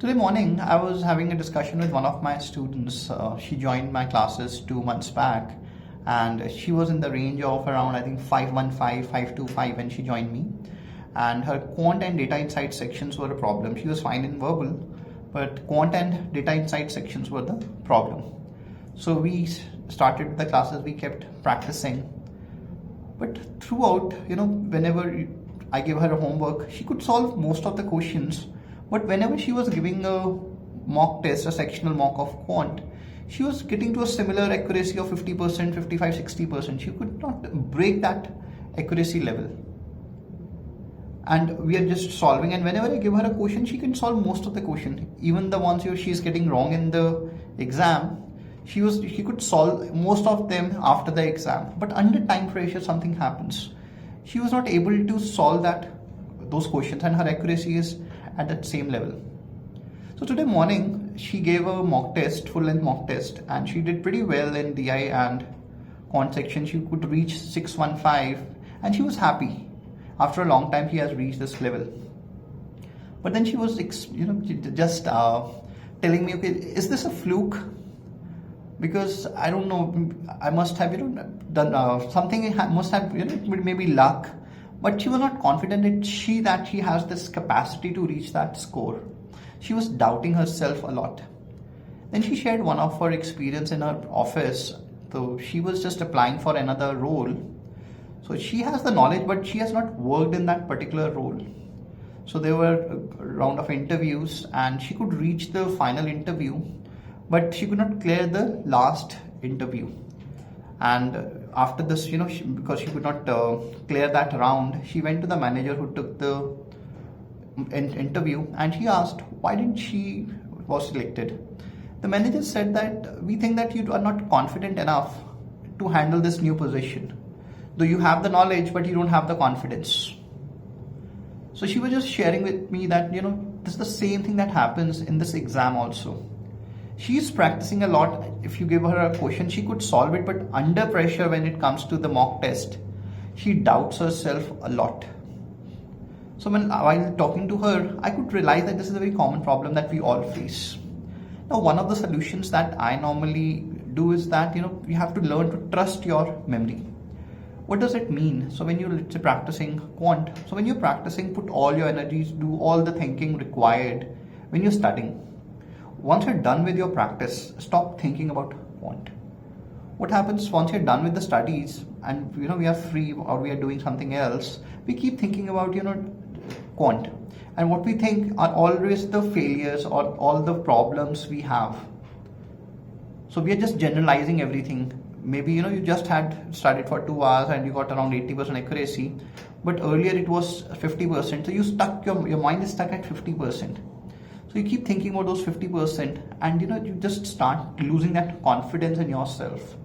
Today morning, I was having a discussion with one of my students. She joined my classes 2 months back, and she was in the range of around, I think, 515, 525 when she joined me. And her quant and data insight sections were a problem. She was fine in verbal, but quant and data insight sections were the problem. So we started the classes, we kept practicing. But throughout, whenever I gave her a homework, she could solve most of the questions. But whenever she was giving a mock test, a sectional mock of quant, she was getting to a similar accuracy of 50%, 55, 60%. She could not break that accuracy level. And we are just solving, and whenever I give her a question, she can solve most of the question. Even the ones she's getting wrong in the exam, she could solve most of them after the exam. But under time pressure, something happens. She was not able to solve those questions, and her accuracy is at that same level. So today morning, she gave a mock test, full-length mock test, and she did pretty well in DI and quant section. She could reach 615, and she was happy. After a long time, she has reached this level. But then she was, just telling me, okay, is this a fluke? Because I don't know, I must have, done something. Must have, maybe luck. But she was not confident that she has this capacity to reach that score. She was doubting herself a lot. Then she shared one of her experience in her office. So she was just applying for another role. So she has the knowledge, but she has not worked in that particular role. So there were a round of interviews, and she could reach the final interview, but she could not clear the last interview. And after this, because she could not clear that round, she went to the manager who took the interview, and she asked why didn't she was selected. The manager said that we think that you are not confident enough to handle this new position. Though you have the knowledge, but you don't have the confidence. So she was just sharing with me that, this is the same thing that happens in this exam also. She's practicing a lot. If you give her a question, she could solve it, but under pressure when it comes to the mock test, she doubts herself a lot. So while talking to her, I could realize that this is a very common problem that we all face. Now, one of the solutions that I normally do is that, you have to learn to trust your memory. What does it mean? So when you're practicing quant, so when you're practicing, put all your energies, do all the thinking required when you're studying. Once you're done with your practice, stop thinking about quant. What happens once you're done with the studies and we are free or we are doing something else, we keep thinking about quant. And what we think are always the failures or all the problems we have. So we are just generalizing everything. Maybe you just had studied for 2 hours and you got around 80% accuracy, but earlier it was 50%. So your mind is stuck at 50%. So you keep thinking about those 50%, and you just start losing that confidence in yourself.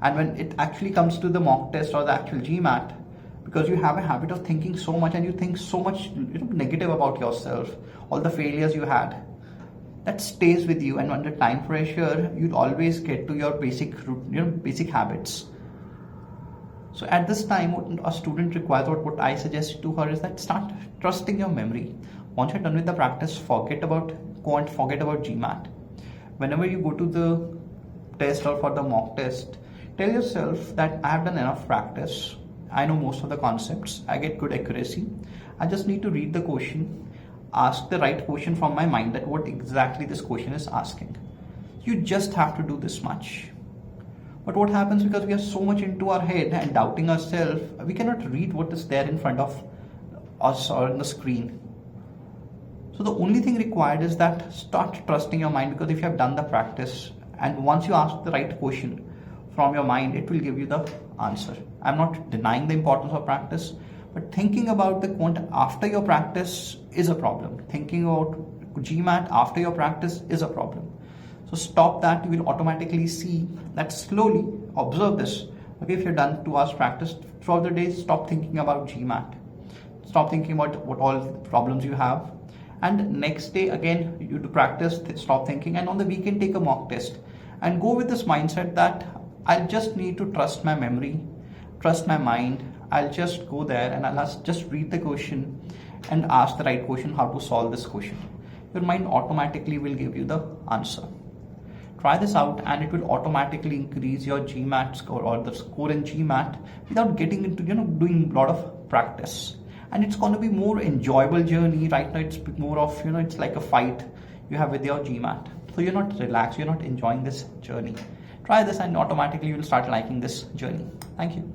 And when it actually comes to the mock test or the actual GMAT, because you have a habit of thinking so much and you think so much negative about yourself, all the failures you had, that stays with you, and under time pressure, you'll always get to your basic habits. So at this time, what a student requires, what I suggest to her is that start trusting your memory. Once you're done with the practice, forget about quant, forget about GMAT. Whenever you go to the test or for the mock test, tell yourself that I have done enough practice. I know most of the concepts. I get good accuracy. I just need to read the question, ask the right question from my mind, that what exactly this question is asking. You just have to do this much. But what happens, because we are so much into our head and doubting ourselves, we cannot read what is there in front of us or on the screen. So the only thing required is that start trusting your mind, because if you have done the practice and once you ask the right question from your mind, it will give you the answer. I'm not denying the importance of practice, but thinking about the quant after your practice is a problem. Thinking about GMAT after your practice is a problem. So stop that. You will automatically see that. Slowly observe this. Okay, if you're done 2 hours practice throughout the day, stop thinking about GMAT. Stop thinking about what all problems you have. And next day again, you do practice, stop thinking, and on the weekend take a mock test and go with this mindset that I just need to trust my memory, trust my mind. I'll just go there and I'll just read the question and ask the right question, how to solve this question. your mind automatically will give you the answer. Try this out and it will automatically increase your GMAT score or the score in GMAT without getting into doing a lot of practice. And it's going to be more enjoyable journey. Right now it's more of it's like a fight you have with your GMAT. So you're not relaxed, you're not enjoying this journey. Try this and automatically you will start liking this journey. Thank you.